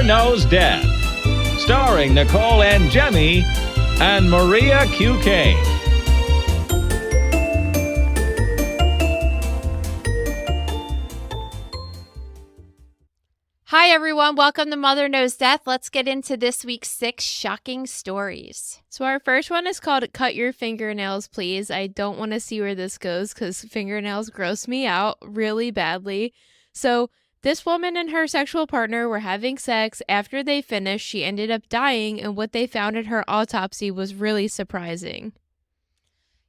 Mother Knows Death, starring Nicole and Jemmy and Maria QK. Hi, everyone. Welcome to Mother Knows Death. Let's get into this week's 6 shocking stories. So our first one is called Cut Your Fingernails, Please. I don't want to see where this goes because fingernails gross me out really badly. So this woman and her sexual partner were having sex. After they finished, she ended up dying, and what they found at her autopsy was really surprising.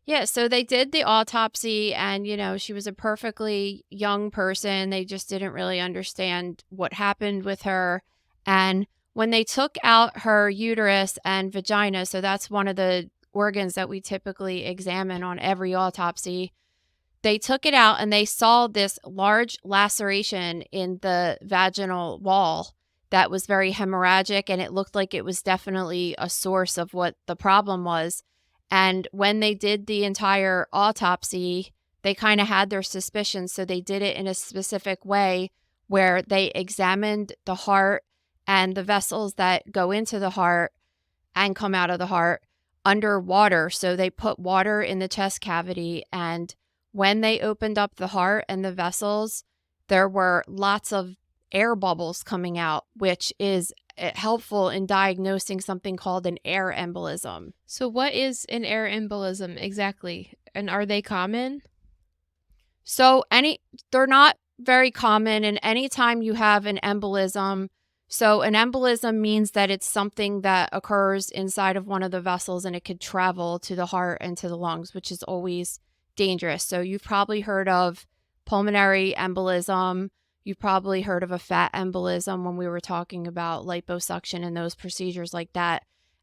Yeah, so they did the autopsy, and, she was a perfectly young person. They just didn't really understand what happened with her. And when they took out her uterus and vagina, so that's one of the organs that we typically examine on every autopsy, they took it out and they saw this large laceration in the vaginal wall that was very hemorrhagic, and it looked like it was definitely a source of what the problem was. And when they did the entire autopsy, they kind of had their suspicions. So they did it in a specific way where they examined the heart and the vessels that go into the heart and come out of the heart underwater. So they put water in the chest cavity. And when they opened up the heart and the vessels, there were lots of air bubbles coming out, which is helpful in diagnosing something called an air embolism. So what is an air embolism exactly? And are they common? So they're not very common. And anytime you have an embolism, so an embolism means that it's something that occurs inside of one of the vessels and it could travel to the heart and to the lungs, which is always dangerous. So you've probably heard of pulmonary embolism. You've probably heard of a fat embolism when we were talking about liposuction and those procedures like that.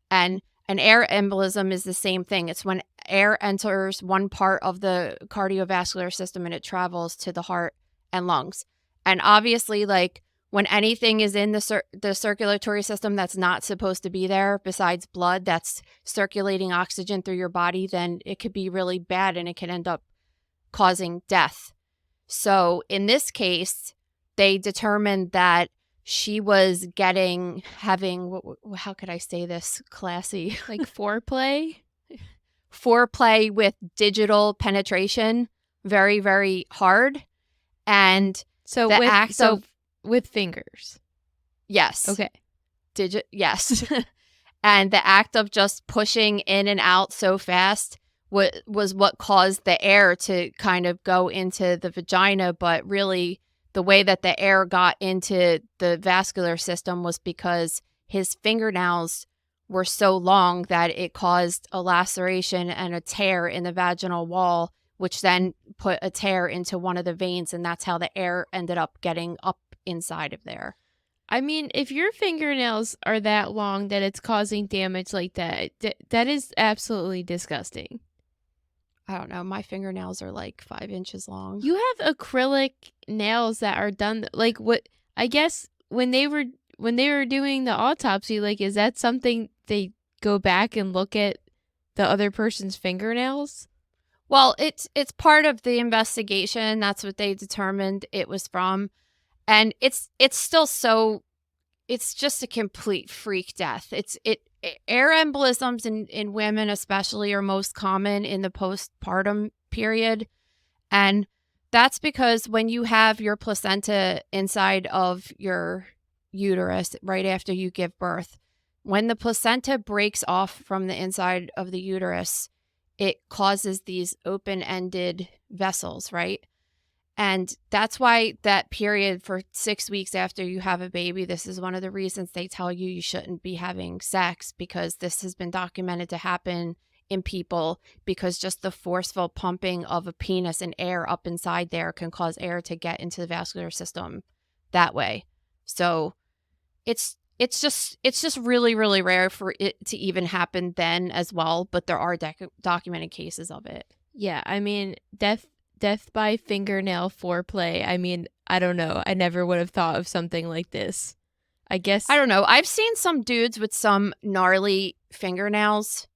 And an air embolism is the same thing. It's when air enters one part of the cardiovascular system and it travels to the heart and lungs. And obviously, when anything is in the circulatory system that's not supposed to be there, besides blood that's circulating oxygen through your body, then it could be really bad and it can end up causing death. So in this case, they determined that she was how could I say this classy? Like foreplay? Foreplay with digital penetration, very, very hard. And so with fingers. Yes. Okay. Yes. And the act of just pushing in and out so fast was what caused the air to kind of go into the vagina, but really the way that the air got into the vascular system was because his fingernails were so long that it caused a laceration and a tear in the vaginal wall, which then put a tear into one of the veins, and that's how the air ended up getting up inside of there. I mean, if your fingernails are that long that it's causing damage like that, that is absolutely disgusting. I don't know. My fingernails are like 5 inches long. You have acrylic nails that are done what I guess when they were doing the autopsy, is that something they go back and look at the other person's fingernails? Well, it's part of the investigation. That's what they determined it was from. And it's still it's just a complete freak death. Air embolisms in women especially are most common in the postpartum period. And that's because when you have your placenta inside of your uterus right after you give birth, when the placenta breaks off from the inside of the uterus, it causes these open-ended vessels, right? And that's why that period for 6 weeks after you have a baby, this is one of the reasons they tell you shouldn't be having sex, because this has been documented to happen in people, because just the forceful pumping of a penis and air up inside there can cause air to get into the vascular system that way. So it's just really, really rare for it to even happen then as well, but there are documented cases of it. Yeah, I mean, death by fingernail foreplay. I mean, I don't know. I never would have thought of something like this. I guess. I don't know. I've seen some dudes with some gnarly fingernails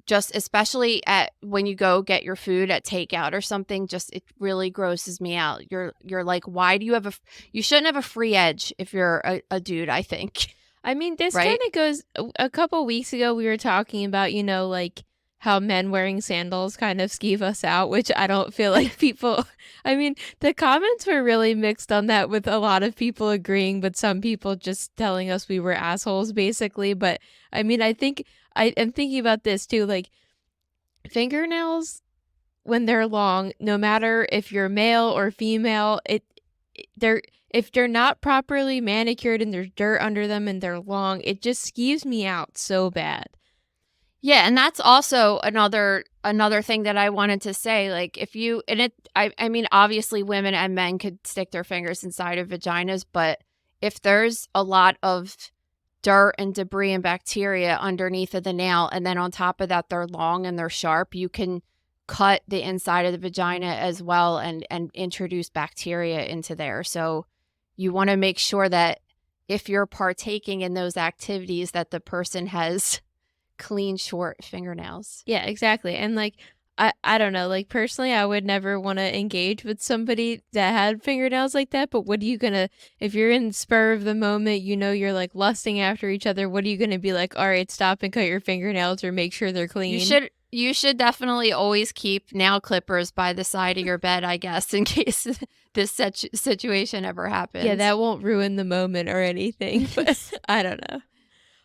just especially at when you go get your food at takeout or something, just it really grosses me out. You're like, why do you have you shouldn't have a free edge if you're a dude, I think. I mean, this Right? kind of goes a couple weeks ago we were talking about, like how men wearing sandals kind of skeeve us out, which I don't feel like people I mean, the comments were really mixed on that with a lot of people agreeing, but some people just telling us we were assholes basically, but I mean, I think I am thinking about this too, like fingernails when they're long, no matter if you're male or female, they're if they're not properly manicured and there's dirt under them and they're long, it just skeeves me out so bad. Yeah, and that's also another thing that I wanted to say. Like if you and it I mean obviously women and men could stick their fingers inside of vaginas, but if there's a lot of dirt and debris and bacteria underneath of the nail, and then on top of that they're long and they're sharp, you can cut the inside of the vagina as well and introduce bacteria into there. So you want to make sure that if you're partaking in those activities that the person has clean, short fingernails. Yeah, exactly. And like I don't know, like personally I would never want to engage with somebody that had fingernails like that, but what are you gonna if you're in spur of the moment, you're like lusting after each other, what are you gonna be like, all right, stop and cut your fingernails or make sure they're clean? You should definitely always keep nail clippers by the side of your bed, I guess, in case this situation ever happens. Yeah, that won't ruin the moment or anything, but I don't know.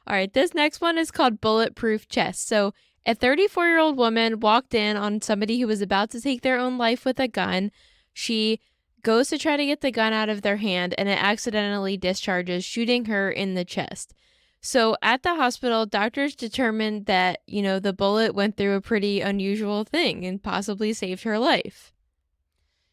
All right, this next one is called bulletproof chest. So a 34-year-old woman walked in on somebody who was about to take their own life with a gun. She goes to try to get the gun out of their hand, and it accidentally discharges, shooting her in the chest. So at the hospital, doctors determined that, the bullet went through a pretty unusual thing and possibly saved her life.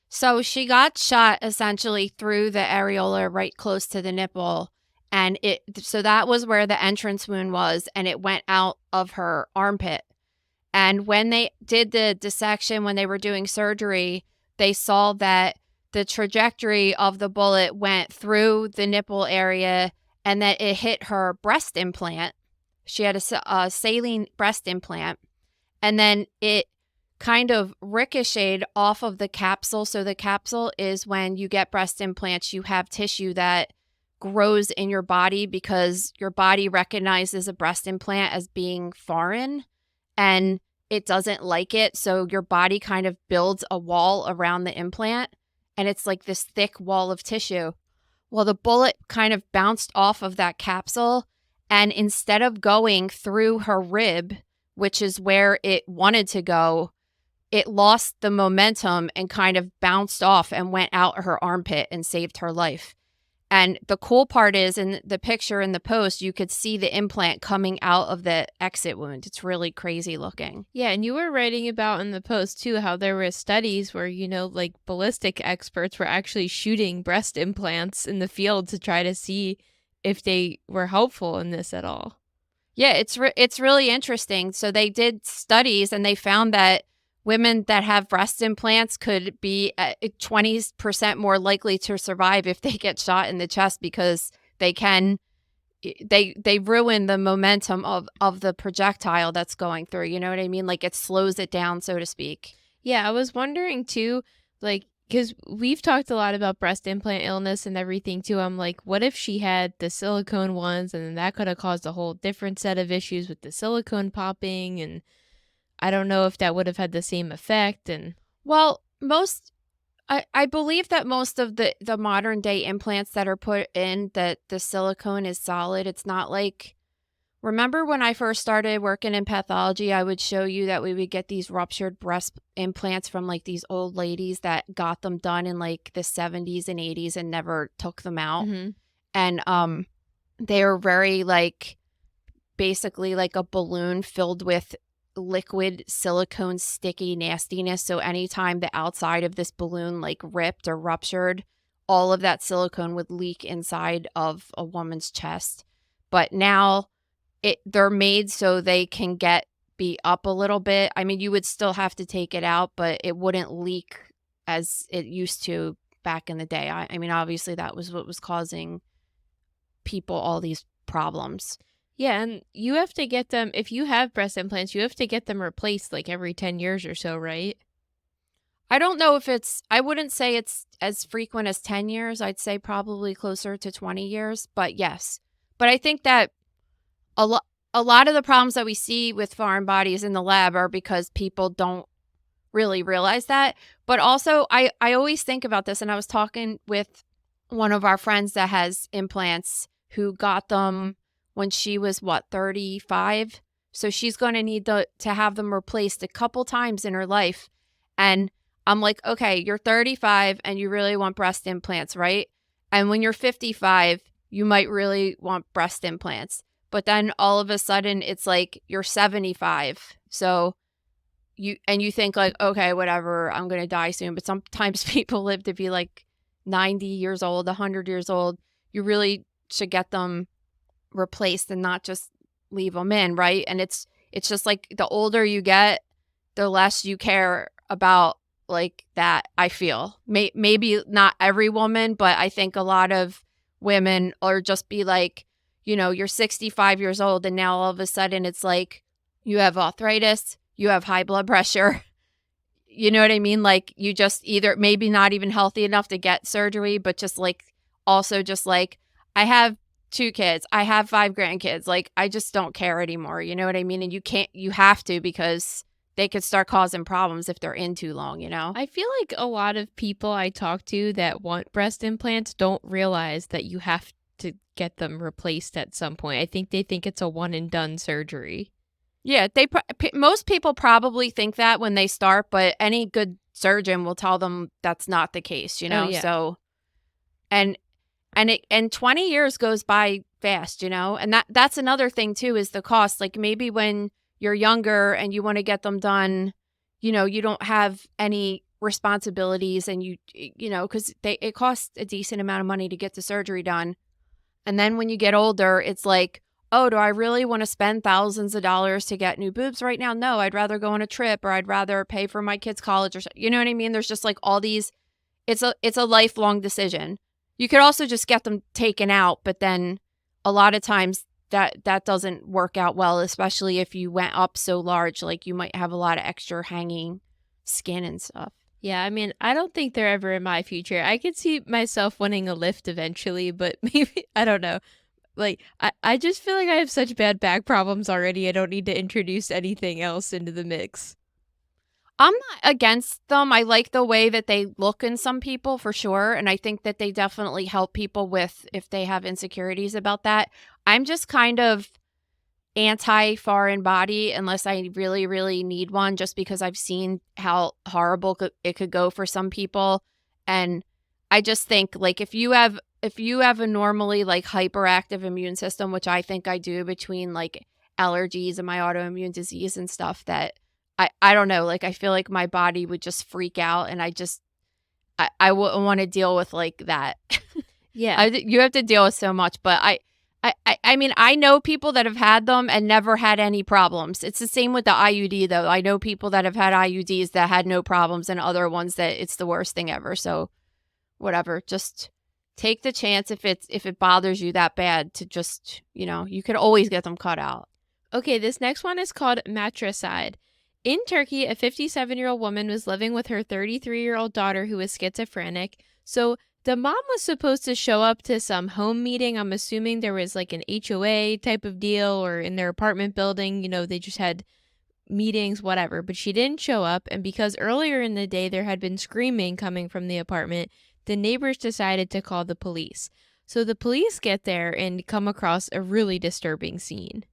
So she got shot essentially through the areola right close to the nipple. And so that was where the entrance wound was, and it went out of her armpit. And when they did the dissection, when they were doing surgery, they saw that the trajectory of the bullet went through the nipple area and that it hit her breast implant. She had a saline breast implant. And then it kind of ricocheted off of the capsule. So the capsule is when you get breast implants, you have tissue that grows in your body because your body recognizes a breast implant as being foreign and it doesn't like it. So your body kind of builds a wall around the implant and it's like this thick wall of tissue. Well, the bullet kind of bounced off of that capsule, and instead of going through her rib, which is where it wanted to go, it lost the momentum and kind of bounced off and went out her armpit and saved her life. And the cool part is in the picture in the post, you could see the implant coming out of the exit wound. It's really crazy looking. Yeah, and you were writing about in the post too how there were studies where, like ballistic experts were actually shooting breast implants in the field to try to see if they were helpful in this at all. Yeah, it's really interesting. So they did studies and they found that women that have breast implants could be 20% more likely to survive if they get shot in the chest because they ruin the momentum of the projectile that's going through. You know what I mean? Like it slows it down, so to speak. Yeah, I was wondering too, like, because we've talked a lot about breast implant illness and everything too. I'm like, what if she had the silicone ones and then that could have caused a whole different set of issues with the silicone popping, and I don't know if that would have had the same effect. And well, I believe that most of the modern day implants that are put in, that the silicone is solid. It's not like, remember when I first started working in pathology, I would show you that we would get these ruptured breast implants from like these old ladies that got them done in like the 70s and 80s and never took them out. Mm-hmm. And they are very like basically like a balloon filled with liquid silicone sticky nastiness. So anytime the outside of this balloon like ripped or ruptured, all of that silicone would leak inside of a woman's chest. But now they're made so they can be up a little bit. I mean, you would still have to take it out, but it wouldn't leak as it used to back in the day. I mean, obviously that was what was causing people all these problems. Yeah, and you have to get them, if you have breast implants, you have to get them replaced like every 10 years or so, right? I don't know if I wouldn't say it's as frequent as 10 years. I'd say probably closer to 20 years, but yes. But I think that a lot a lot of the problems that we see with foreign bodies in the lab are because people don't really realize that. But also I always think about this, and I was talking with one of our friends that has implants who got them when she was 35. So she's going to need to have them replaced a couple times in her life. And I'm like, okay, you're 35 and you really want breast implants, right? And when you're 55, you might really want breast implants. But then all of a sudden it's like you're 75. So you think like, okay, whatever, I'm going to die soon. But sometimes people live to be like 90 years old, 100 years old. You really should get them replaced and not just leave them in, right? And it's just like the older you get, the less you care about like that, I feel. Maybe not every woman, but I think a lot of women are just be like, you're 65 years old and now all of a sudden it's like you have arthritis, you have high blood pressure. You know what I mean? Like you just either maybe not even healthy enough to get surgery, but just like also just like I have 2 kids, I have 5 grandkids. Like I just don't care anymore. You know what I mean? And you have to because they could start causing problems if they're in too long, I feel like a lot of people I talk to that want breast implants don't realize that you have to get them replaced at some point. I think they think it's a one and done surgery. Yeah, most people probably think that when they start, but any good surgeon will tell them that's not the case, Oh, yeah. So and 20 years goes by fast, and that's another thing too is the cost. Like maybe when you're younger and you want to get them done, you don't have any responsibilities and because it costs a decent amount of money to get the surgery done. And then when you get older, it's like, oh, do I really want to spend thousands of dollars to get new boobs right now? No, I'd rather go on a trip or I'd rather pay for my kids' college or you know what I mean? There's just like all these, it's a lifelong decision. You could also just get them taken out, but then a lot of times that doesn't work out well, especially if you went up so large, like you might have a lot of extra hanging skin and stuff. Yeah, I mean, I don't think they're ever in my future. I could see myself winning a lift eventually, but maybe, I don't know. Like, I just feel like I have such bad back problems already. I don't need to introduce anything else into the mix. I'm not against them. I like the way that they look in some people for sure. And I think that they definitely help people with if they have insecurities about that. I'm just kind of anti-foreign body unless I really, really need one, just because I've seen how horrible it could go for some people. And I just think like if you have a normally like hyperactive immune system, which I think I do between like allergies and my autoimmune disease and stuff, that I don't know, like I feel like my body would just freak out and I wouldn't want to deal with like that. Yeah. You have to deal with so much, but I mean, I know people that have had them and never had any problems. It's the same with the IUD though. I know people that have had IUDs that had no problems and other ones that it's the worst thing ever. So whatever, just take the chance if it bothers you that bad to just, you could always get them cut out. Okay, this next one is called matricide. In Turkey, a 57-year-old woman was living with her 33-year-old daughter who was schizophrenic. So the mom was supposed to show up to some home meeting. I'm assuming there was like an HOA type of deal or in their apartment building. They just had meetings, whatever. But she didn't show up. And because earlier in the day there had been screaming coming from the apartment, the neighbors decided to call the police. So the police get there and come across a really disturbing scene.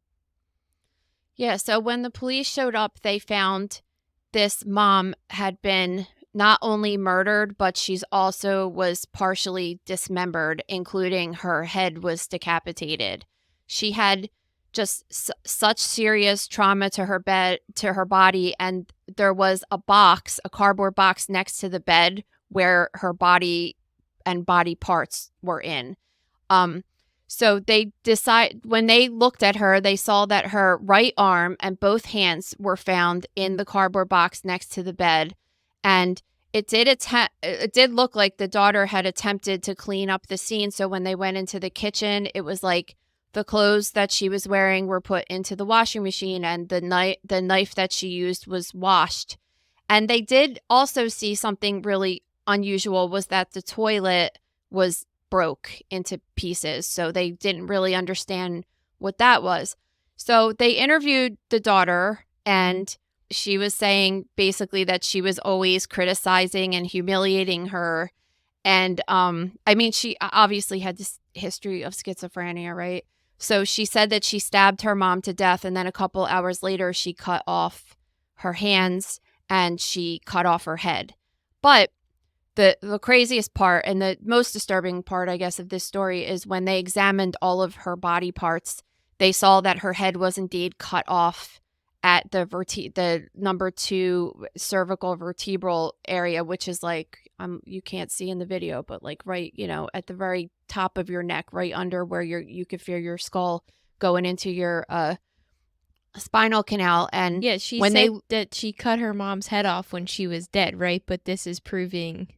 Yeah, so when the police showed up, they found this mom had been not only murdered, but she's also was partially dismembered, including her head was decapitated. She had just such serious trauma to her body, and there was a cardboard box next to the bed where her body and body parts were in. So when they looked at her, they saw that her right arm and both hands were found in the cardboard box next to the bed. And it did look like the daughter had attempted to clean up the scene. So when they went into the kitchen, it was like the clothes that she was wearing were put into the washing machine, and the knife that she used was washed. And they did also see something really unusual, was that the toilet was broke into pieces. So they didn't really understand what that was. So they interviewed the daughter, and she was saying basically that she was always criticizing and humiliating her. And I mean, she obviously had this history of schizophrenia, right? So she said that she stabbed her mom to death, and then a couple hours later, she cut off her hands and she cut off her head. But the craziest part and the most disturbing part, I guess, of this story is when they examined all of her body parts, they saw that her head was indeed cut off at the number 2 cervical vertebral area, which is like, you can't see in the video, but like right, at the very top of your neck, right under where you could feel your skull going into your spinal canal. And yeah, she said that she cut her mom's head off when she was dead, right? But this is proving.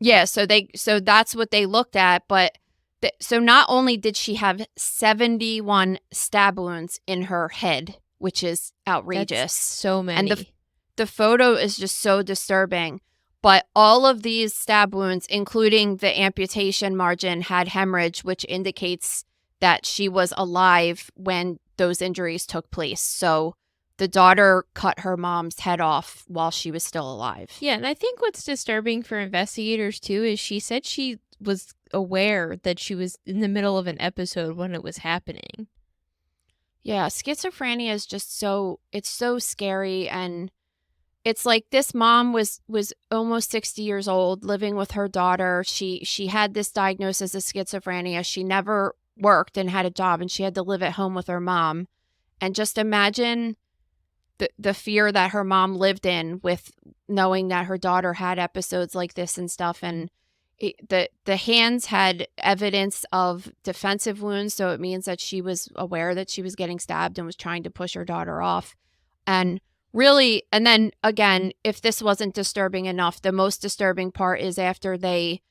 Yeah, so that's what they looked at, but so not only did she have 71 stab wounds in her head, which is outrageous. That's so many. And the photo is just so disturbing. But all of these stab wounds, including the amputation margin, had hemorrhage, which indicates that she was alive when those injuries took place. So the daughter cut her mom's head off while she was still alive. Yeah, and I think what's disturbing for investigators, too, is she said she was aware that she was in the middle of an episode when it was happening. Yeah, schizophrenia is just it's so scary. And it's like this mom was almost 60 years old, living with her daughter. She had this diagnosis of schizophrenia. She never worked and had a job, and she had to live at home with her mom. And just imagine the fear that her mom lived in with knowing that her daughter had episodes like this and stuff. And the hands had evidence of defensive wounds, so it means that she was aware that she was getting stabbed and was trying to push her daughter off. And really, and then again, if this wasn't disturbing enough, the most disturbing part is after they,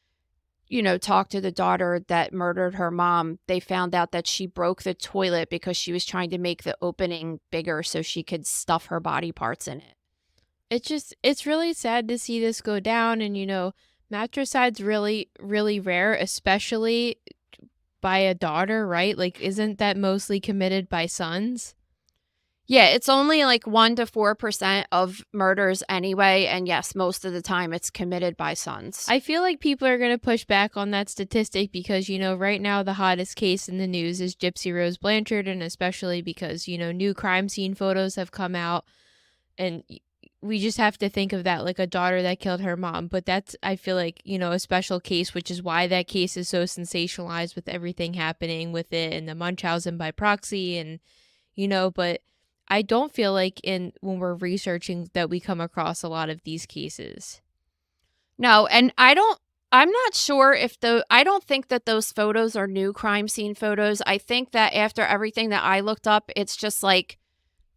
talked to the daughter that murdered her mom, they found out that she broke the toilet because she was trying to make the opening bigger so she could stuff her body parts in it. It's really sad to see this go down. And, matricide's really, really rare, especially by a daughter, right? Like, isn't that mostly committed by sons? Yeah, it's only like 1% to 4% of murders anyway. And yes, most of the time it's committed by sons. I feel like people are going to push back on that statistic because, right now the hottest case in the news is Gypsy Rose Blanchard. And especially because, new crime scene photos have come out. And we just have to think of that like a daughter that killed her mom. But that's, I feel like, a special case, which is why that case is so sensationalized with everything happening with it and the Munchausen by proxy. And, but I don't feel like when we're researching that we come across a lot of these cases. No, and I'm not sure I don't think that those photos are new crime scene photos. I think that after everything that I looked up, it's just like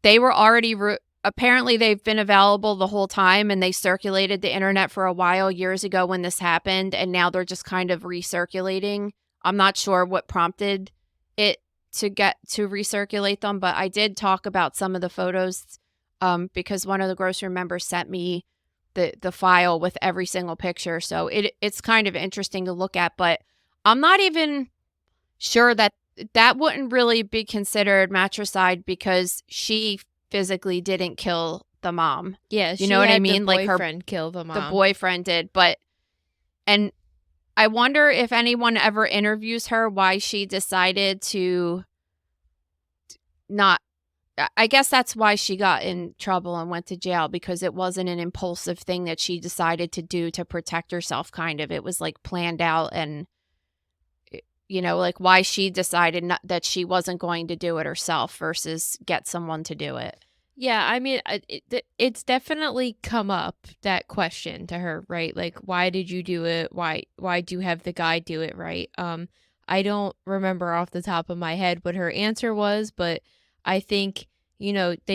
they were already, apparently they've been available the whole time, and they circulated the internet for a while years ago when this happened, and now they're just kind of recirculating. I'm not sure what prompted it to recirculate them, but I did talk about some of the photos because one of the grocery members sent me the file with every single picture. So it's kind of interesting to look at, but I'm not even sure that wouldn't really be considered matricide because she physically didn't kill the mom. Yeah, you know what I mean? Like her boyfriend killed the mom. The boyfriend did, and I wonder if anyone ever interviews her why she decided to not. I guess that's why she got in trouble and went to jail, because it wasn't an impulsive thing that she decided to do to protect herself, kind of. It was like planned out, and like why she decided that she wasn't going to do it herself versus get someone to do it. Yeah, I mean, it's definitely come up, that question to her, right? Like, why did you do it? Why do you have the guy do it, right? I don't remember off the top of my head what her answer was, but I think, she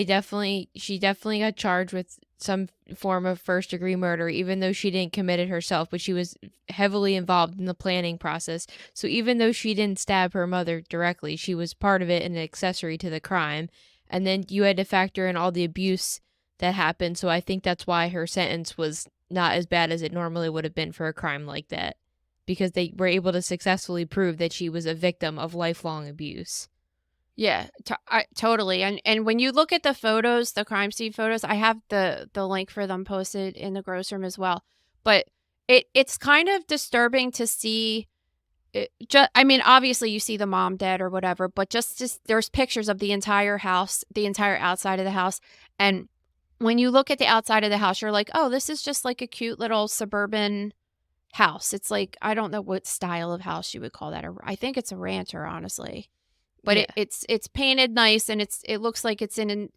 definitely got charged with some form of first-degree murder, even though she didn't commit it herself, but she was heavily involved in the planning process. So even though she didn't stab her mother directly, she was part of it and an accessory to the crime. And then you had to factor in all the abuse that happened, so I think that's why her sentence was not as bad as it normally would have been for a crime like that, because they were able to successfully prove that she was a victim of lifelong abuse. Yeah, totally. And when you look at the photos, the crime scene photos, I have the link for them posted in the gross room as well. But it's kind of disturbing to see. I mean, obviously you see the mom dead or whatever, but just there's pictures of the entire house, the entire outside of the house, and when you look at the outside of the house, you're like, oh, this is just like a cute little suburban house. It's like, I don't know what style of house you would call that. I think it's a rancher, honestly. But Yeah. it's painted nice, and it looks like it's in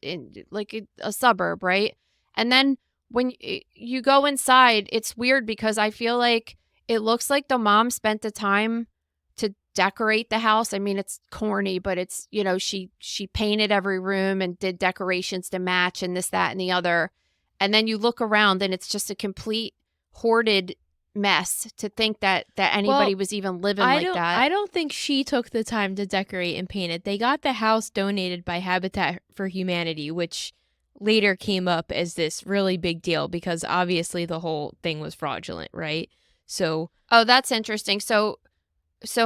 like a suburb, right? And then when you go inside, it's weird because I feel like it looks like the mom spent the time to decorate the house. I mean, it's corny, but it's, you know, she painted every room and did decorations to match and this, that, and the other. And then you look around and it's just a complete hoarded mess to think that anybody was even living like that. I don't think she took the time to decorate and paint it. They got the house donated by Habitat for Humanity, which later came up as this really big deal because obviously the whole thing was fraudulent, right? So, oh, that's interesting. So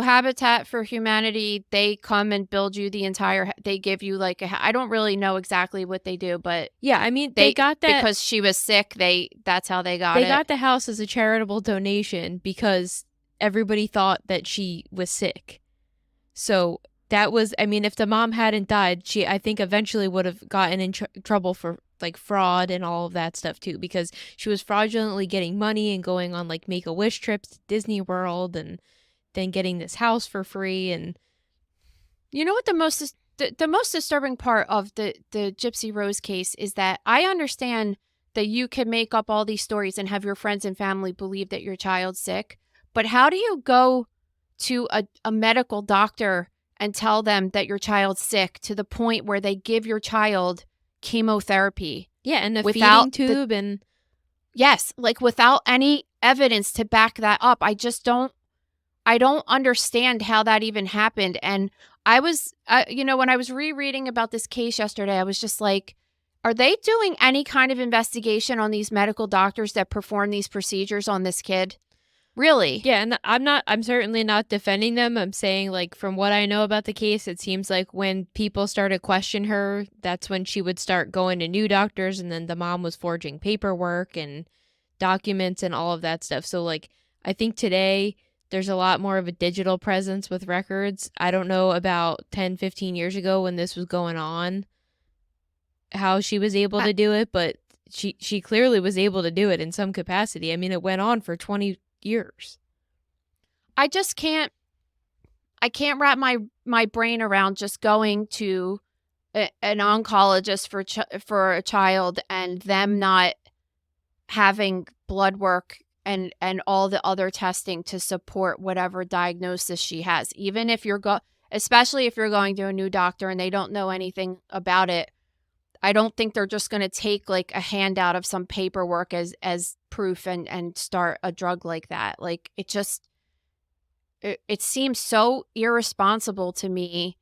Habitat for Humanity, they come and build you the entire, they give you like I don't really know exactly what they do, but yeah, I mean, they got that because she was sick. That's how they got they it. got the house as a charitable donation because everybody thought that she was sick. So that was, I mean, if the mom hadn't died, she, I think, eventually would have gotten in trouble for like fraud and all of that stuff too, because she was fraudulently getting money and going on like Make-A-Wish trips to Disney World and then getting this house for free. And you know what the most disturbing part of the Gypsy Rose case is that I understand that you can make up all these stories and have your friends and family believe that your child's sick, but how do you go to a medical doctor and tell them that your child's sick to the point where they give your child chemotherapy? yeah, and a without feeding tube and yes, like without any evidence to back that up. I don't understand how that even happened. And I was, when I was rereading about this case yesterday, I was just like, are they doing any kind of investigation on these medical doctors that perform these procedures on this kid? Really? yeah, and I'm certainly not defending them. I'm saying, like, from what I know about the case, it seems like when people started questioning her, that's when she would start going to new doctors, and then the mom was forging paperwork and documents and all of that stuff. So, like, I think today there's a lot more of a digital presence with records. I don't know about 10, 15 years ago when this was going on, how she was able to do it, but she clearly was able to do it in some capacity. I mean, it went on for 20 years. I just can't wrap my brain around just going to an oncologist for a child and them not having blood work and all the other testing to support whatever diagnosis she has. Even if especially if you're going to a new doctor and they don't know anything about it, I don't think they're just going to take like a handout of some paperwork as proof and start a drug like that. Like it seems so irresponsible to me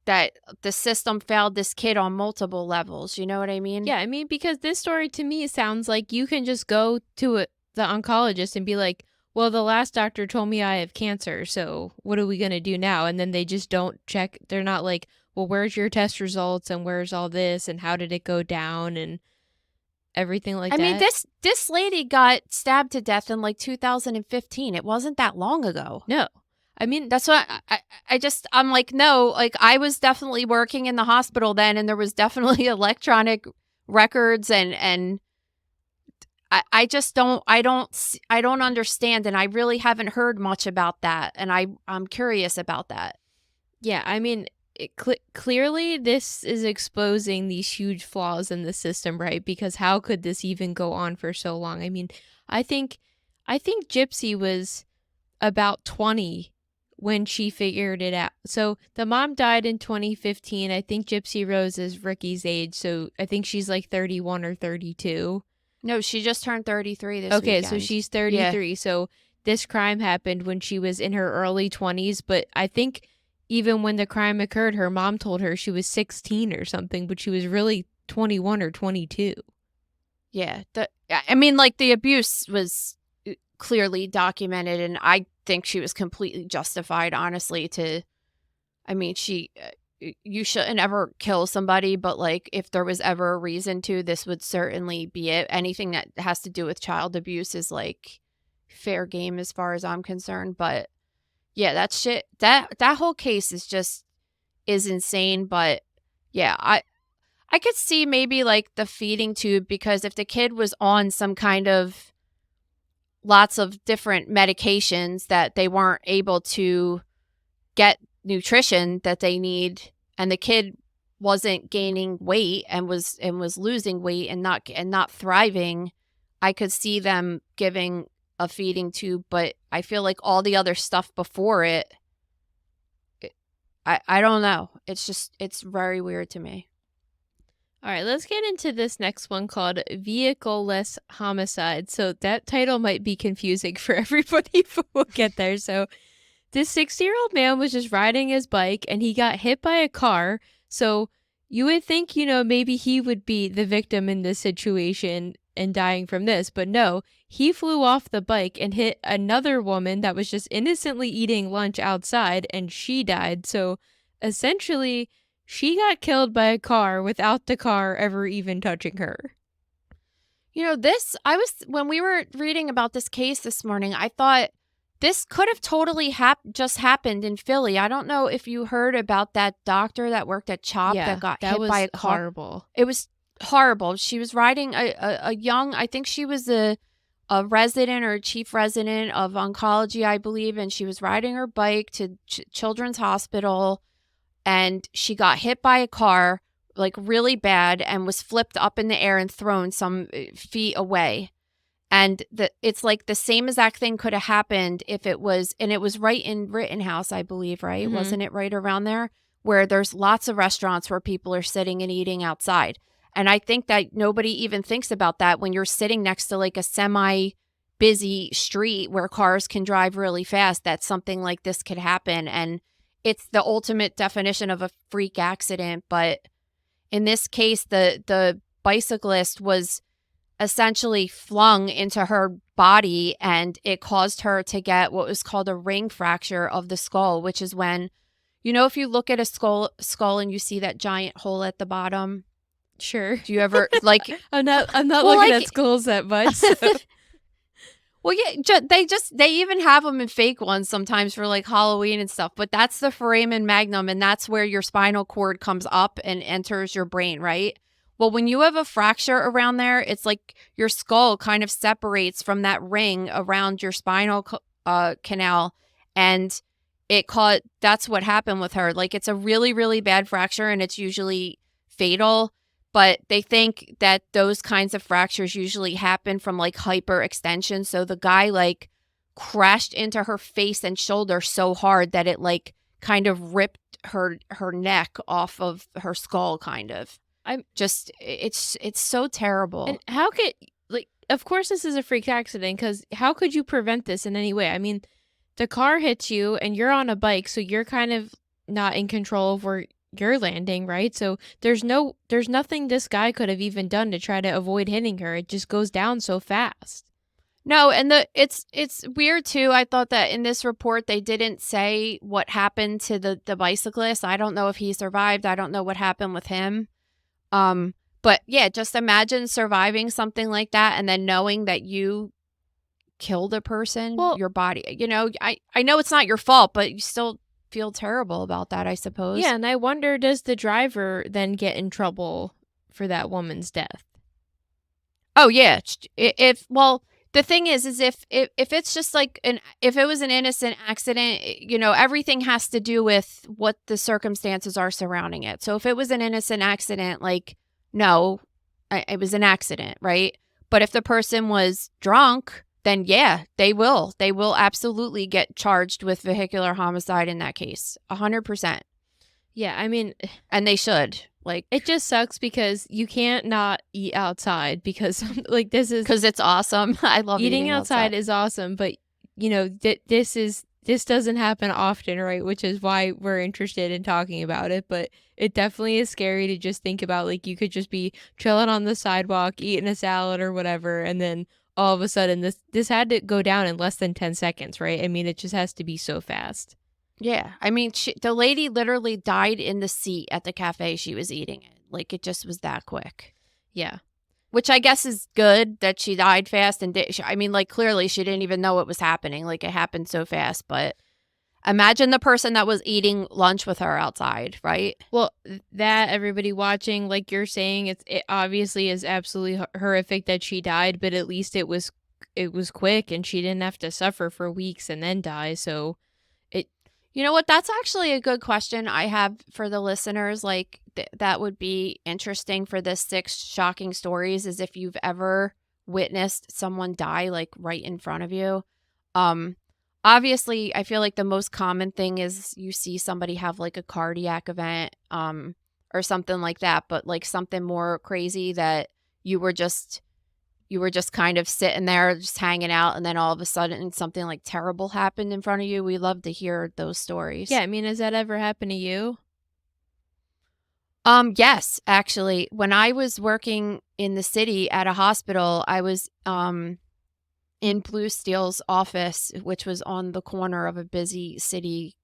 that the system failed this kid on multiple levels. You know what I mean? Yeah, I mean, because this story to me sounds like you can just go to the oncologist and be like, well, the last doctor told me I have cancer, so what are we going to do now? And then they just don't check. They're not like, well, where's your test results and where's all this and how did it go down and everything like that. I mean, this lady got stabbed to death in like 2015. It wasn't that long ago. No. I mean, that's what I'm like, no, like I was definitely working in the hospital then, and there was definitely electronic records and I just don't understand, and I really haven't heard much about that, and I'm curious about that. Yeah, I mean, clearly this is exposing these huge flaws in the system, right? Because how could this even go on for so long? I mean, I think Gypsy was about 20 when she figured it out. So the mom died in 2015. I think Gypsy Rose is Ricky's age, so I think she's like 31 or 32. No, she just turned 33 this Okay, weekend. so she's 33. Yeah. So this crime happened when she was in her early 20s, but I think even when the crime occurred, her mom told her she was 16 or something, but she was really 21 or 22. Yeah. I mean, like, the abuse was clearly documented, and I think she was completely justified, honestly, I mean, you shouldn't ever kill somebody, but, like, if there was ever a reason to, this would certainly be it. Anything that has to do with child abuse is, like, fair game as far as I'm concerned. But yeah, that shit, that whole case is insane. But yeah, I could see maybe like the feeding tube, because if the kid was on some kind of lots of different medications that they weren't able to get nutrition that they need, and the kid wasn't gaining weight and was losing weight and not thriving, I could see them giving a feeding tube. But I feel like all the other stuff before it, I don't know. It's very weird to me. All right, let's get into this next one called Vehicle-less Homicide. So that title might be confusing for everybody, but we'll get there. So this 60-year-old man was just riding his bike and he got hit by a car. So you would think, maybe he would be the victim in this situation and dying from this. But no, he flew off the bike and hit another woman that was just innocently eating lunch outside, and she died. So essentially, she got killed by a car without the car ever even touching her. When we were reading about this case this morning, I thought this could have totally just happened in Philly. I don't know if you heard about that doctor that worked at CHOP that got hit by a car. Horrible. It was horrible. She was riding a young, I think she was a resident or a chief resident of oncology, I believe, and she was riding her bike to Children's Hospital, and she got hit by a car, like really bad, and was flipped up in the air and thrown some feet away. And it's like the same exact thing could have happened if it was right in Rittenhouse, I believe, right? Mm-hmm. Wasn't it right around there, where there's lots of restaurants where people are sitting and eating outside? And I think that nobody even thinks about that when you're sitting next to like a semi-busy street where cars can drive really fast, that something like this could happen. And it's the ultimate definition of a freak accident. But in this case, the bicyclist was essentially flung into her body, and it caused her to get what was called a ring fracture of the skull, which is when, if you look at a skull and you see that giant hole at the bottom. Sure. Do you ever like? I'm not looking at skulls that much. So. Well, yeah, they even have them in fake ones sometimes for like Halloween and stuff. But that's the foramen magnum, and that's where your spinal cord comes up and enters your brain, right? Well, when you have a fracture around there, it's like your skull kind of separates from that ring around your spinal canal, and that's what happened with her. Like, it's a really, really bad fracture, and it's usually fatal. But they think that those kinds of fractures usually happen from like hyperextension. So the guy like crashed into her face and shoulder so hard that it like kind of ripped her neck off of her skull, kind of. It's so terrible. And how could, like, of course this is a freak accident, because how could you prevent this in any way? I mean, the car hits you and you're on a bike, so you're kind of not in control of where you're landing, right? So there's nothing this guy could have even done to try to avoid hitting her. It just goes down so fast. No, and it's weird too. I thought that in this report they didn't say what happened to the bicyclist. I don't know if he survived. I don't know what happened with him. But yeah, just imagine surviving something like that and then knowing that you killed a person. Well, your body, I know it's not your fault, but you still feel terrible about that, I suppose. Yeah, and I wonder, does the driver then get in trouble for that woman's death? Oh yeah, the thing is if it's just like if it was an innocent accident, everything has to do with what the circumstances are surrounding it. So if it was an innocent accident, like, no, it was an accident, right? But if the person was drunk, then yeah, they will. They will absolutely get charged with vehicular homicide in that case. 100%. Yeah, I mean, and they should. Like, it just sucks because you can't not eat outside because like this is because it's awesome. I love eating outside is awesome, but you know, this doesn't happen often, right? Which is why we're interested in talking about it. But it definitely is scary to just think about, like, you could just be chilling on the sidewalk, eating a salad or whatever, and then all of a sudden this had to go down in less than 10 seconds, right? I mean, it just has to be so fast. Yeah. I mean, the lady literally died in the seat at the cafe she was eating in. Like, it just was that quick. Yeah. Which I guess is good that she died fast. And I mean, like, clearly she didn't even know what was happening. Like, it happened so fast. But imagine the person that was eating lunch with her outside, right? Well, that, everybody watching, like you're saying, it obviously is absolutely horrific that she died, but at least it was quick and she didn't have to suffer for weeks and then die. So you know what? That's actually a good question I have for the listeners. Like, that would be interesting for this 6 shocking stories, is if you've ever witnessed someone die, like, right in front of you. Obviously, I feel like the most common thing is you see somebody have, like, a cardiac event or something like that. But, like, something more crazy that you were just kind of sitting there just hanging out, and then all of a sudden something like terrible happened in front of you. We love to hear those stories. yeah, I mean, has that ever happened to you? Yes, actually. When I was working in the city at a hospital, I was in Blue Steel's office, which was on the corner of a busy city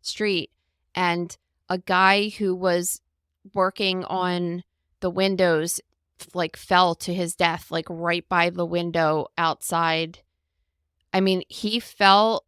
street, and a guy who was working on the windows like fell to his death, like right by the window outside. I mean, he fell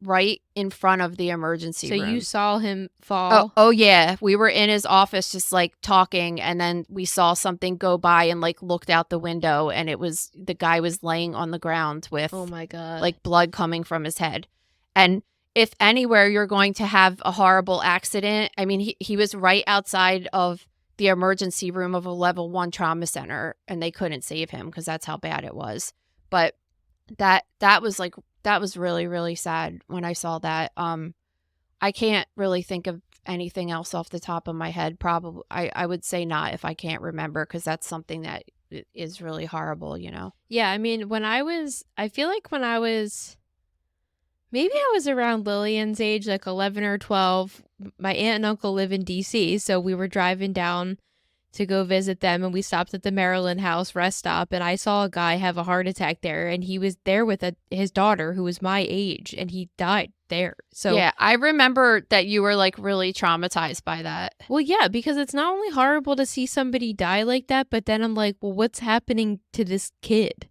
right in front of the emergency room. So you saw him fall? Oh yeah. We were in his office just like talking, and then we saw something go by and like looked out the window, and the guy was laying on the ground with, oh my God, like blood coming from his head. And if anywhere you're going to have a horrible accident, I mean, he was right outside of the emergency room of a level 1 trauma center, and they couldn't save him because that's how bad it was. But that was really, really sad when I saw that. I can't really think of anything else off the top of my head. Probably, I would say not, if I can't remember, because that's something that is really horrible, you know? Yeah, I mean, I feel like when I was, maybe I was around Lillian's age, like 11 or 12. My aunt and uncle live in D.C., so we were driving down to go visit them, and we stopped at the Maryland House rest stop, and I saw a guy have a heart attack there, and he was there with his daughter, who was my age, and he died there. So yeah, I remember that you were like really traumatized by that. Well, yeah, because it's not only horrible to see somebody die like that, but then I'm like, well, what's happening to this kid?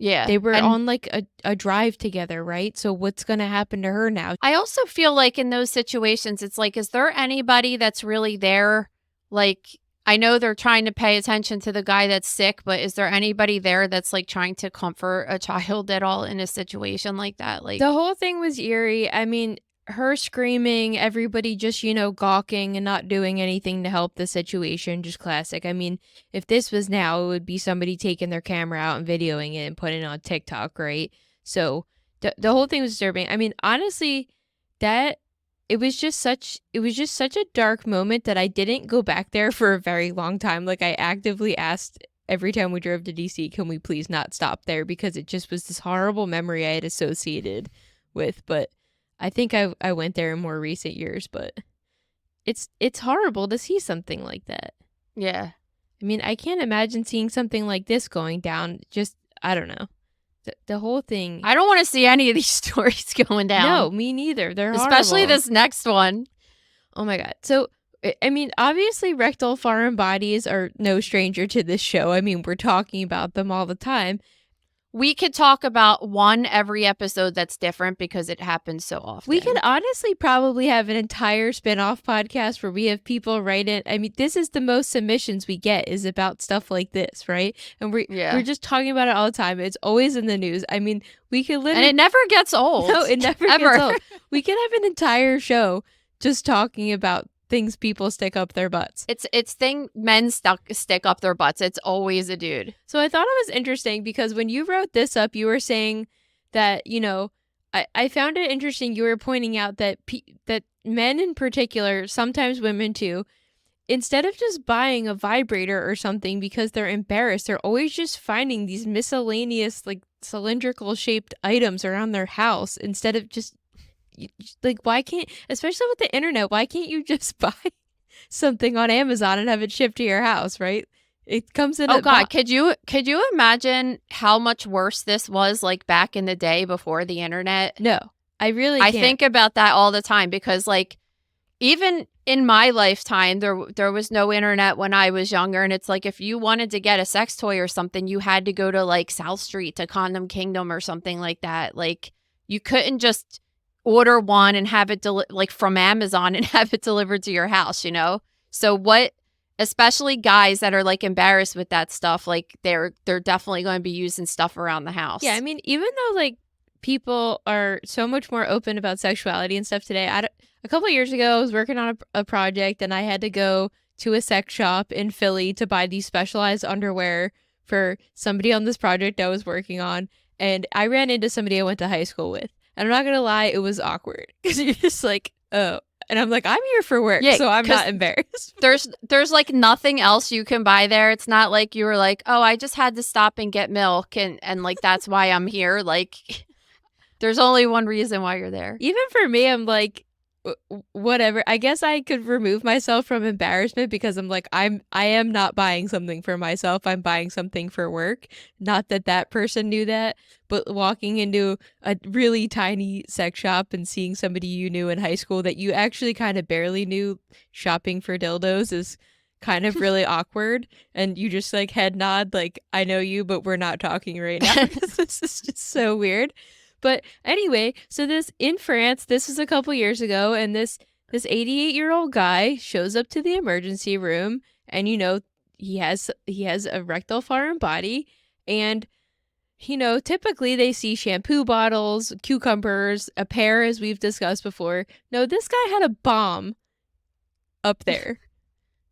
Yeah. They were on like a drive together, right? So what's going to happen to her now? I also feel like in those situations, it's like, is there anybody that's really there? Like, I know they're trying to pay attention to the guy that's sick, but is there anybody there that's like trying to comfort a child at all in a situation like that? Like, the whole thing was eerie. I mean, her screaming, everybody just, gawking and not doing anything to help the situation. Just classic. I mean, if this was now, it would be somebody taking their camera out and videoing it and putting it on TikTok, right? So the whole thing was disturbing. I mean, honestly, it was just such a dark moment that I didn't go back there for a very long time. Like, I actively asked every time we drove to DC, can we please not stop there? Because it just was this horrible memory I had associated with. But I think I went there in more recent years, but it's horrible to see something like that. yeah. I mean, I can't imagine seeing something like this going down. Just, I don't know. The whole thing. I don't want to see any of these stories going down. No, me neither. They're especially horrible. this next one. Oh my God. So, I mean, obviously rectal foreign bodies are no stranger to this show. I mean, we're talking about them all the time. We could talk about one every episode that's different because it happens so often. We could honestly probably have an entire spin-off podcast where we have people write in. I mean, this is the most submissions we get is about stuff like this, right? And we're just talking about it all the time. It's always in the news. I mean, we could literally... And it never gets old. No, it never ever. gets old. We could have an entire show just talking about things people stick up their butts. It's thing men stick up their butts. It's always a dude. So I thought it was interesting because when you wrote this up, you were saying that, you know, I found it interesting. You were pointing out that that men in particular, sometimes women too, instead of just buying a vibrator or something because they're embarrassed, they're always just finding these miscellaneous, like, cylindrical shaped items around their house instead of just, like, why can't, especially with the internet, why can't you just buy something on Amazon and have it shipped to your house, right? It comes in. Oh God, could you imagine how much worse this was, like, back in the day before the internet? No, I really I can't. think about that all the time because, like, even in my lifetime, there was no internet when I was younger, and it's like if you wanted to get a sex toy or something, you had to go to, like, South Street to Condom Kingdom or something like that. Like, you couldn't just order one and have it like from Amazon and have it delivered to your house, you know? So what, especially guys that are, like, embarrassed with that stuff, like, they're definitely going to be using stuff around the house. Yeah, I mean, even though, like, people are so much more open about sexuality and stuff today, a couple of years ago, I was working on a project and I had to go to a sex shop in Philly to buy these specialized underwear for somebody on this project I was working on. And I ran into somebody I went to high school with. And I'm not going to lie, it was awkward because you're just like, oh. And I'm like, I'm here for work, so I'm not embarrassed. There's like nothing else you can buy there. It's not like you were like, oh, I just had to stop and get milk and like that's why I'm here. Like, there's only one reason why you're there. Even for me, I'm like, whatever. I guess I could remove myself from embarrassment because I'm like, I am not buying something for myself. I'm buying something for work. Not that that person knew that, but walking into a really tiny sex shop and seeing somebody you knew in high school that you actually kind of barely knew shopping for dildos is kind of really awkward. And you just, like, head nod like, I know you, but we're not talking right now because this is just so weird. But anyway, so this in France, this was a couple years ago, and this 88-year-old guy shows up to the emergency room, and, you know, he has a rectal foreign body, and, you know, typically they see shampoo bottles, cucumbers, a pear, as we've discussed before. No, this guy had a bomb up there.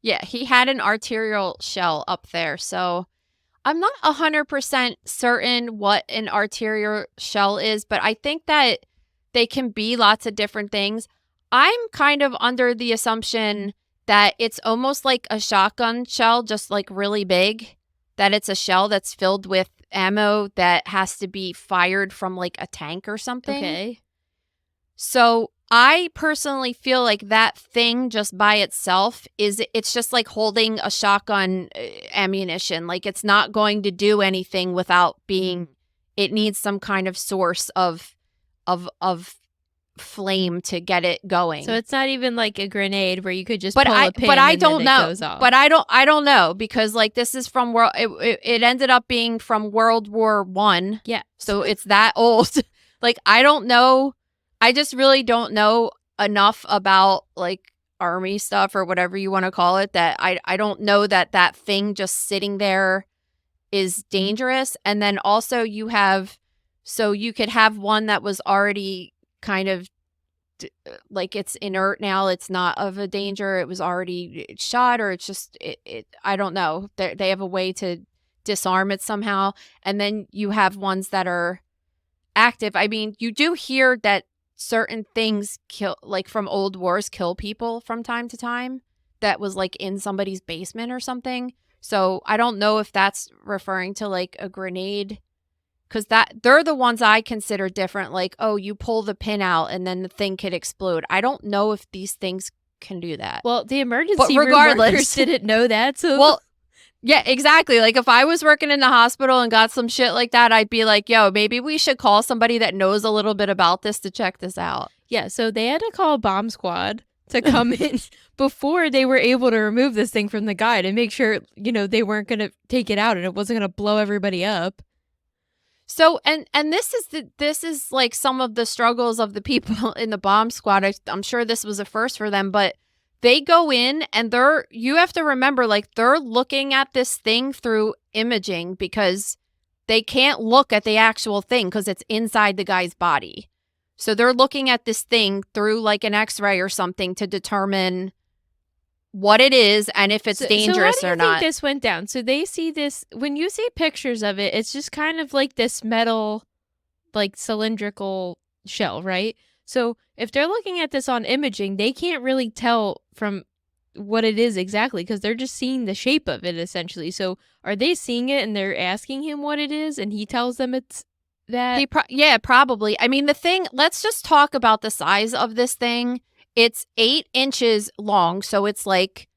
Yeah, he had an arterial shell up there, so I'm not 100% certain what an arterial shell is, but I think that they can be lots of different things. I'm kind of under the assumption that it's almost like a shotgun shell, just, like, really big, that it's a shell that's filled with ammo that has to be fired from, like, a tank or something. Okay. So I personally feel like that thing just by itself it's just like holding a shotgun ammunition. Like, it's not going to do anything without being, it needs some kind of source of flame to get it going. So it's not even like a grenade where you could just pull a pin but I and don't then it know. goes off. But I don't know because, like, this is from it ended up being from World War I. Yeah. So it's that old. Like, I don't know. I just really don't know enough about, like, army stuff or whatever you want to call it that I don't know that thing just sitting there is dangerous. And then also you could have one that was already kind of like, it's inert now. It's not of a danger. It was already shot, or it's just I don't know. They have a way to disarm it somehow. And then you have ones that are active. I mean, you do hear that certain things kill, like, from old wars, kill people from time to time. That was, like, in somebody's basement or something. So I don't know if that's referring to, like, a grenade, because they're the ones I consider different. Like, oh, you pull the pin out and then the thing could explode. I don't know if these things can do that. Well, the emergency room workers didn't know that. So well, yeah, exactly. Like, if I was working in the hospital and got some shit like that, I'd be like, yo, maybe we should call somebody that knows a little bit about this to check this out. Yeah, so they had to call a bomb squad to come in before they were able to remove this thing from the guy to make sure, you know, they weren't going to take it out and it wasn't going to blow everybody up. So, and this is like some of the struggles of the people in the bomb squad. I'm sure this was a first for them, but they go in and you have to remember, like, they're looking at this thing through imaging because they can't look at the actual thing because it's inside the guy's body. So they're looking at this thing through, like, an x-ray or something to determine what it is and if it's dangerous so how or do you think not. this went down? So they see this, when you see pictures of it, it's just kind of like this metal, like cylindrical shell, right? So if they're looking at this on imaging, they can't really tell from what it is exactly because they're just seeing the shape of it essentially. So are they seeing it and they're asking him what it is and he tells them it's that? Yeah, probably. I mean, let's just talk about the size of this thing. It's 8 inches long, so it's like,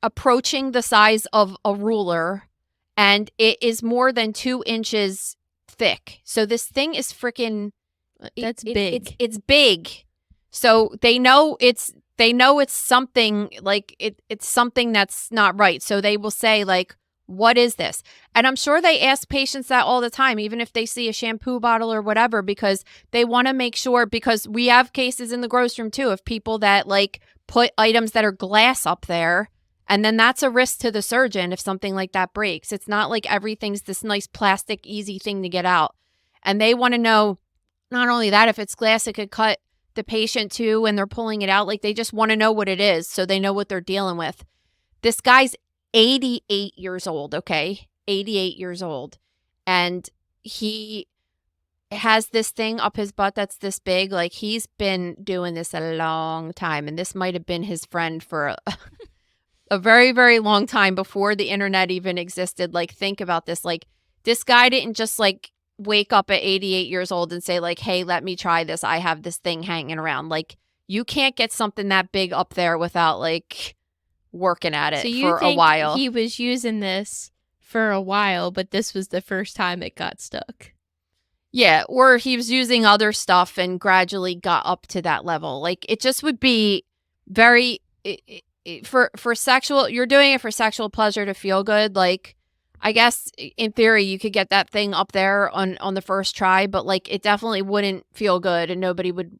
approaching the size of a ruler, and it is more than 2 inches thick. So this thing is freaking That's big. It's big. So they know it's something like it's something that's not right. So they will say like, what is this? And I'm sure they ask patients that all the time, even if they see a shampoo bottle or whatever, because they want to make sure, because we have cases in the gross room too of people that like put items that are glass up there. And then that's a risk to the surgeon if something like that breaks. It's not like everything's this nice plastic, easy thing to get out. And they want to know not only that, if it's glass, it could cut the patient too when they're pulling it out. Like they just want to know what it is so they know what they're dealing with. This guy's 88 years old, okay? 88 years old. And he has this thing up his butt that's this big. Like he's been doing this a long time. And this might have been his friend for a very, very long time before the internet even existed. Like think about this. Like this guy didn't just like wake up at 88 years old and say like, hey, let me try this. I have this thing hanging around. Like you can't get something that big up there without like working at it for a while. He was using this for a while, but this was the first time it got stuck. Yeah, or he was using other stuff and gradually got up to that level. Like it just would be very for sexual, you're doing it for sexual pleasure to feel good. Like I guess in theory you could get that thing up there on the first try, but like it definitely wouldn't feel good and nobody would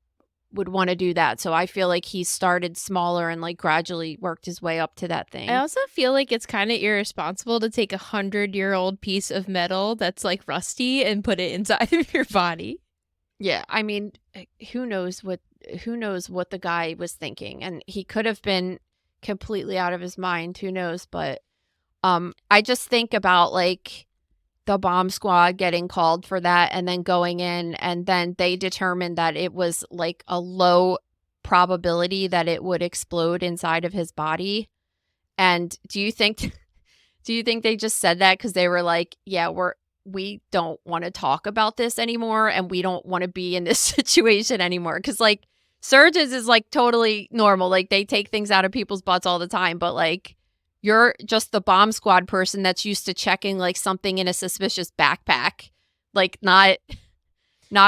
want to do that. So I feel like he started smaller and like gradually worked his way up to that thing. I also feel like it's kind of irresponsible to take 100-year-old piece of metal that's like rusty and put it inside of your body. Yeah, I mean, who knows what the guy was thinking, and he could have been completely out of his mind. Who knows? But I just think about like the bomb squad getting called for that and then going in, and then they determined that it was like a low probability that it would explode inside of his body. And do you think they just said that because they were like, yeah, we don't want to talk about this anymore and we don't want to be in this situation anymore? Because like surgeons is like totally normal. Like they take things out of people's butts all the time, but like you're just the bomb squad person that's used to checking like something in a suspicious backpack, like not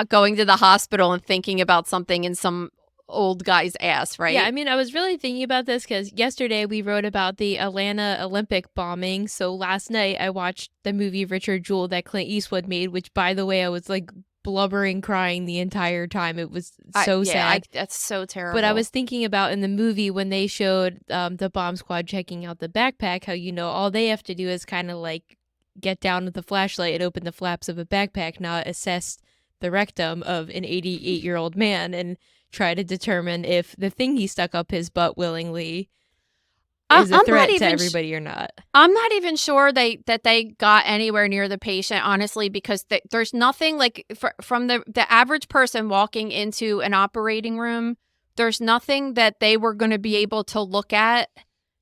going to the hospital and thinking about something in some old guy's ass, right? Yeah, I mean, I was really thinking about this because yesterday we wrote about the Atlanta Olympic bombing. So last night I watched the movie Richard Jewell that Clint Eastwood made, which, by the way, I was like blubbering, crying the entire time. It was so sad. That's so terrible. But I was thinking about in the movie when they showed the bomb squad checking out the backpack, how, all they have to do is kind of like get down with the flashlight and open the flaps of a backpack, not assess the rectum of an 88-year-old man and try to determine if the thing he stuck up his butt willingly is a threat to everybody or not. I'm not even sure that they got anywhere near the patient, honestly, because there's nothing like from the average person walking into an operating room, there's nothing that they were going to be able to look at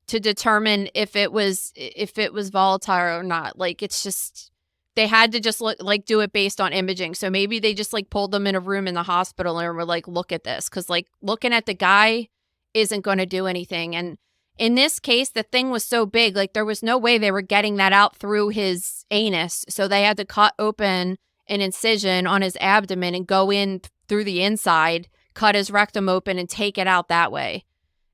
to determine if it was volatile or not. Like it's just, they had to just do it based on imaging. So maybe they just like pulled them in a room in the hospital and were like, look at this. Cause like looking at the guy isn't going to do anything. And in this case, the thing was so big, like there was no way they were getting that out through his anus. So they had to cut open an incision on his abdomen and go in through the inside, cut his rectum open and take it out that way.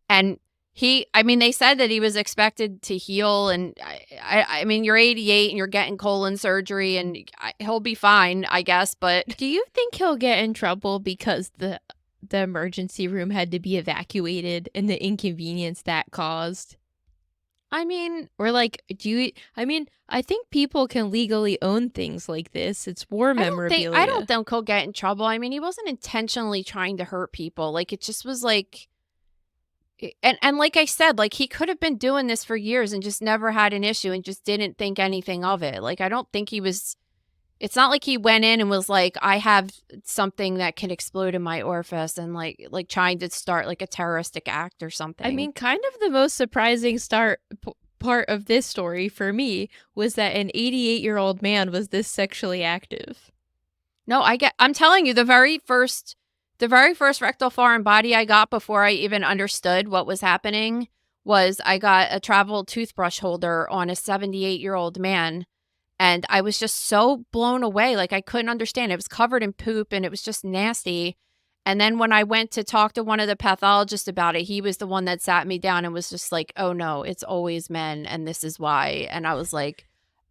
And they said that he was expected to heal, and I mean, you're 88 and you're getting colon surgery, and he'll be fine, I guess. But do you think he'll get in trouble because the emergency room had to be evacuated and the inconvenience that caused? I mean, or like, I think people can legally own things like this. It's war memorabilia. I don't think he'll get in trouble. I mean, he wasn't intentionally trying to hurt people. Like, it just was like, and like I said, like he could have been doing this for years and just never had an issue and just didn't think anything of it. Like I don't think he was. It's not like he went in and was like, I have something that can explode in my orifice and like trying to start like a terroristic act or something. I mean, kind of the most surprising part of this story for me was that an 88-year-old man was this sexually active. No, I'm telling you, the very first rectal foreign body I got before I even understood what was happening was I got a travel toothbrush holder on a 78-year-old man. And I was just so blown away. Like I couldn't understand. It was covered in poop and it was just nasty. And then when I went to talk to one of the pathologists about it, he was the one that sat me down and was just like, oh no, it's always men and this is why. And I was like,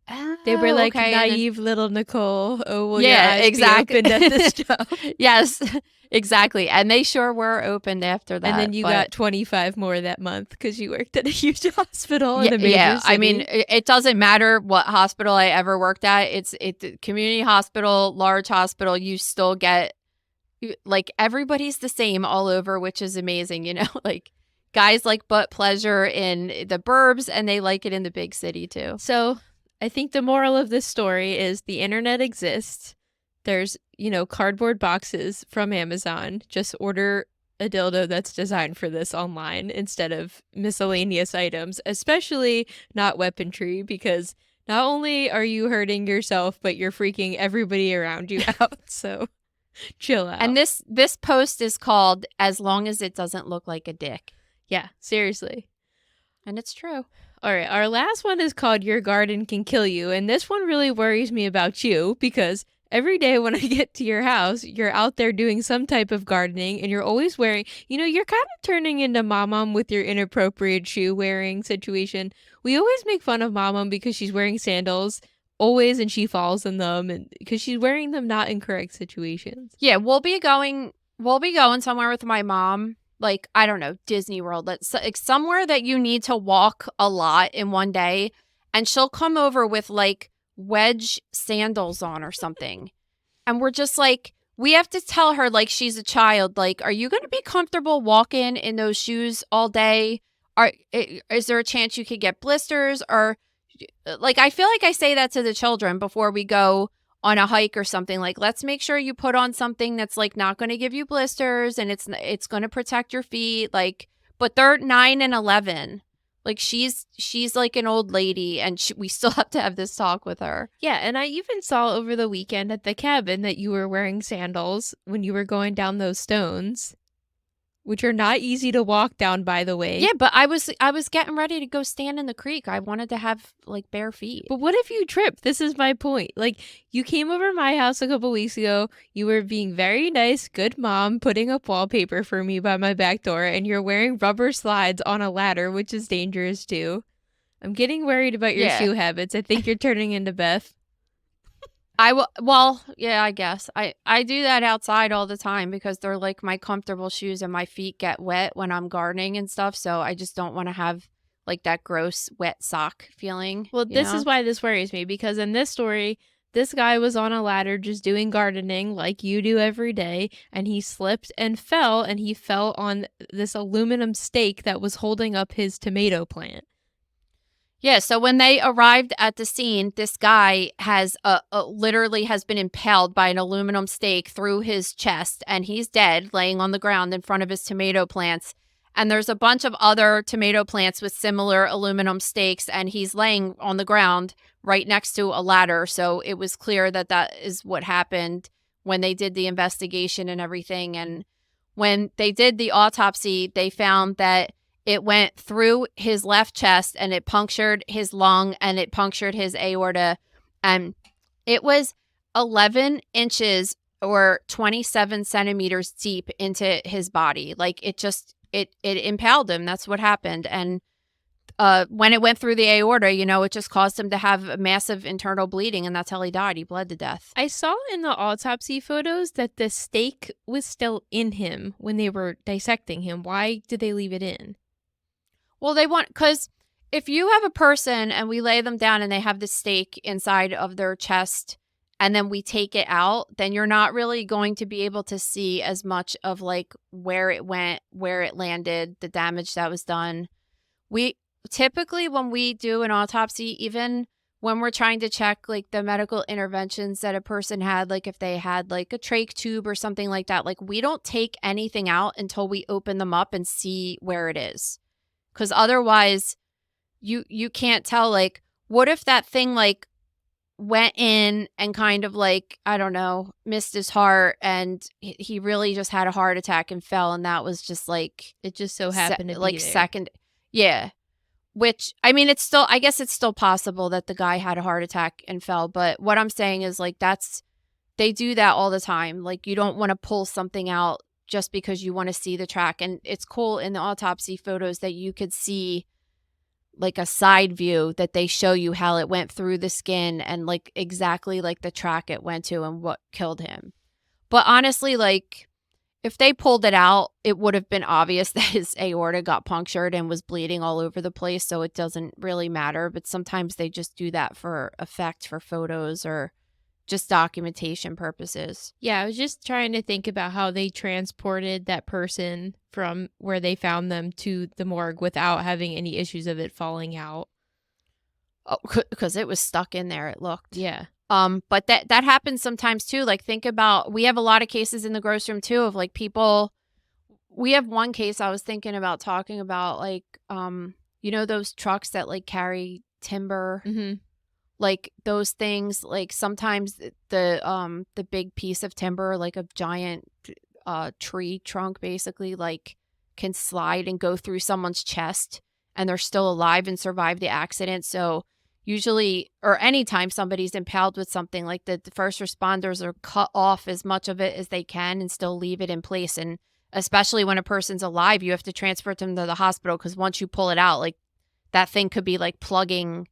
oh, they were like, okay. naive little Nicole. Oh, well, yeah, your eyes exactly. be opened at this job. Yes, exactly. And they sure were opened after that. And then you got 25 more that month because you worked at a huge hospital in a major yeah. city. I mean, it doesn't matter what hospital I ever worked at. It's community hospital, large hospital. You still get like everybody's the same all over, which is amazing. You know, like guys like butt pleasure in the burbs and they like it in the big city too. So I think the moral of this story is the internet exists. There's, cardboard boxes from Amazon. Just order a dildo that's designed for this online instead of miscellaneous items, especially not weaponry, because not only are you hurting yourself, but you're freaking everybody around you out. So chill out. And this post is called "As Long as It Doesn't Look Like a Dick." Yeah, seriously. And it's true. All right, our last one is called Your Garden Can Kill You. And this one really worries me about you because every day when I get to your house, you're out there doing some type of gardening and you're always wearing, you're kind of turning into Mom with your inappropriate shoe wearing situation. We always make fun of Mom because she's wearing sandals always and she falls in them and because she's wearing them not in correct situations. Yeah, we'll be going somewhere with my mom. Like, I don't know, Disney World. That's like somewhere that you need to walk a lot in one day. And she'll come over with like wedge sandals on or something. And we're just like, we have to tell her like she's a child. Like, are you going to be comfortable walking in those shoes all day? Is there a chance you could get blisters? Or like, I feel like I say that to the children before we go on a hike or something. Like, let's make sure you put on something that's like not going to give you blisters and it's going to protect your feet. Like, but they're 9 and 11. Like she's like an old lady and we still have to have this talk with her. Yeah, and I even saw over the weekend at the cabin that you were wearing sandals when you were going down those stones, which are not easy to walk down, by the way. Yeah, but I was getting ready to go stand in the creek. I wanted to have like bare feet. But what if you trip? This is my point. Like, you came over my house a couple weeks ago. You were being very nice, good mom, putting up wallpaper for me by my back door, and you're wearing rubber slides on a ladder, which is dangerous too. I'm getting worried about your shoe habits. I think you're turning into Beth. Well, yeah, I guess. I do that outside all the time because they're like my comfortable shoes and my feet get wet when I'm gardening and stuff. So I just don't want to have like that gross wet sock feeling. Well, this is why this worries me, because in this story, this guy was on a ladder just doing gardening like you do every day, and he slipped and he fell on this aluminum stake that was holding up his tomato plant. Yeah, so when they arrived at the scene, this guy has literally has been impaled by an aluminum stake through his chest, and he's dead, laying on the ground in front of his tomato plants. And there's a bunch of other tomato plants with similar aluminum stakes, and he's laying on the ground right next to a ladder. So it was clear that that is what happened when they did the investigation and everything. And when they did the autopsy, they found that it went through his left chest and it punctured his lung and it punctured his aorta. And it was 11 inches or 27 centimeters deep into his body. Like it impaled him. That's what happened. And when it went through the aorta, it just caused him to have a massive internal bleeding. And that's how he died. He bled to death. I saw in the autopsy photos that the stake was still in him when they were dissecting him. Why did they leave it in? Well, because if you have a person and we lay them down and they have the stake inside of their chest and then we take it out, then you're not really going to be able to see as much of like where it went, where it landed, the damage that was done. We typically, when we do an autopsy, even when we're trying to check like the medical interventions that a person had, like if they had like a trach tube or something like that, like we don't take anything out until we open them up and see where it is. Because otherwise you can't tell, like, what if that thing like went in and kind of like, I don't know, missed his heart and he really just had a heart attack and fell, and that was just like, It just so happened to be like there. second. Yeah. Which, I mean, it's still, I guess it's still possible that the guy had a heart attack and fell. But what I'm saying is like, they do that all the time. Like, you don't want to pull something out just because you want to see the track. And it's cool in the autopsy photos that you could see like a side view that they show you how it went through the skin and like exactly like the track it went to and what killed him. But honestly, like, if they pulled it out, it would have been obvious that his aorta got punctured and was bleeding all over the place. So it doesn't really matter. But sometimes they just do that for effect, for photos, or just documentation purposes. Yeah, I was just trying to think about how they transported that person from where they found them to the morgue without having any issues of it falling out. Oh, because it was stuck in there, it looked. Yeah. But that happens sometimes too. Like, think about, we have a lot of cases in the gross room too of like people. We have one case I was thinking about talking about, like, you know, those trucks that like carry timber, Mm-hmm. like those things. Like sometimes the big piece of timber, like a giant tree trunk, basically, like can slide and go through someone's chest, and they're still alive and survive the accident. So usually, or anytime somebody's impaled with something, like the first responders are cut off as much of it as they can and still leave it in place. And especially when a person's alive, you have to transfer them to the hospital, because once you pull it out, like that thing could be like plugging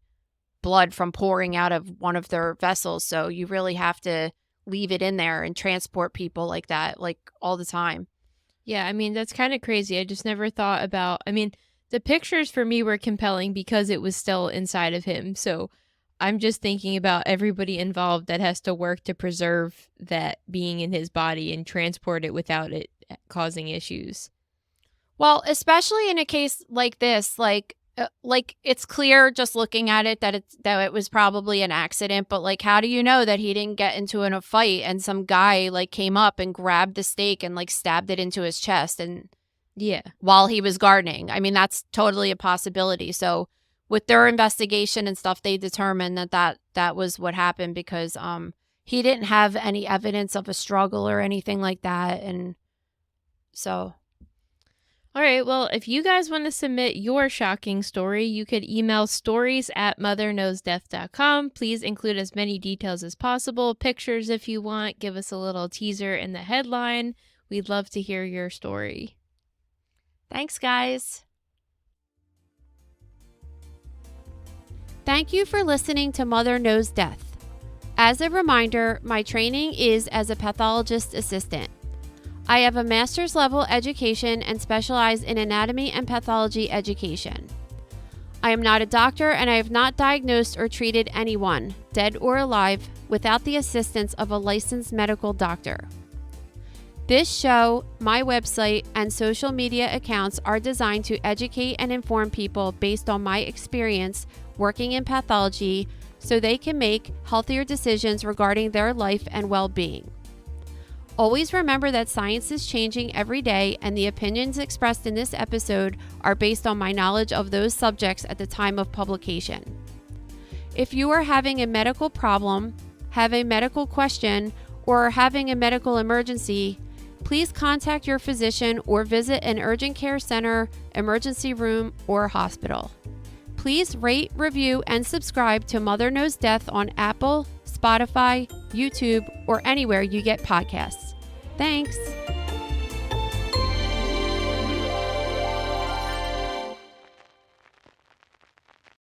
blood from pouring out of one of their vessels. So you really have to leave it in there and transport people like that, like all the time. Yeah, I mean, that's kind of crazy. I just never thought about, I mean, the pictures for me were compelling because it was still inside of him. So I'm just thinking about everybody involved that has to work to preserve that being in his body and transport it without it causing issues. Well, especially in a case like this, like it's clear just looking at it that it was probably an accident, but like, how do you know that he didn't get into a fight and some guy like came up and grabbed the stake and like stabbed it into his chest, and Yeah. while he was gardening? I mean, that's totally a possibility. So with their investigation and stuff, they determined that was what happened, because he didn't have any evidence of a struggle or anything like that. And so, All right. Well, if you guys want to submit your shocking story, you could email stories@motherknowsdeath.com. Please include as many details as possible, pictures if you want. Give us a little teaser in the headline. We'd love to hear your story. thanks, guys. Thank you for listening to Mother Knows Death. As a reminder, my training is as a pathologist assistant. I have a master's level education and specialize in anatomy and pathology education. I am not a doctor, and I have not diagnosed or treated anyone, dead or alive, without the assistance of a licensed medical doctor. This show, my website, and social media accounts are designed to educate and inform people based on my experience working in pathology, so they can make healthier decisions regarding their life and well-being. Always remember that science is changing every day, and the opinions expressed in this episode are based on my knowledge of those subjects at the time of publication. If you are having a medical problem, have a medical question, or are having a medical emergency, please contact your physician or visit an urgent care center, emergency room, or hospital. Please rate, review, and subscribe to Mother Knows Death on Apple, Spotify, YouTube, or anywhere you get podcasts. Thanks.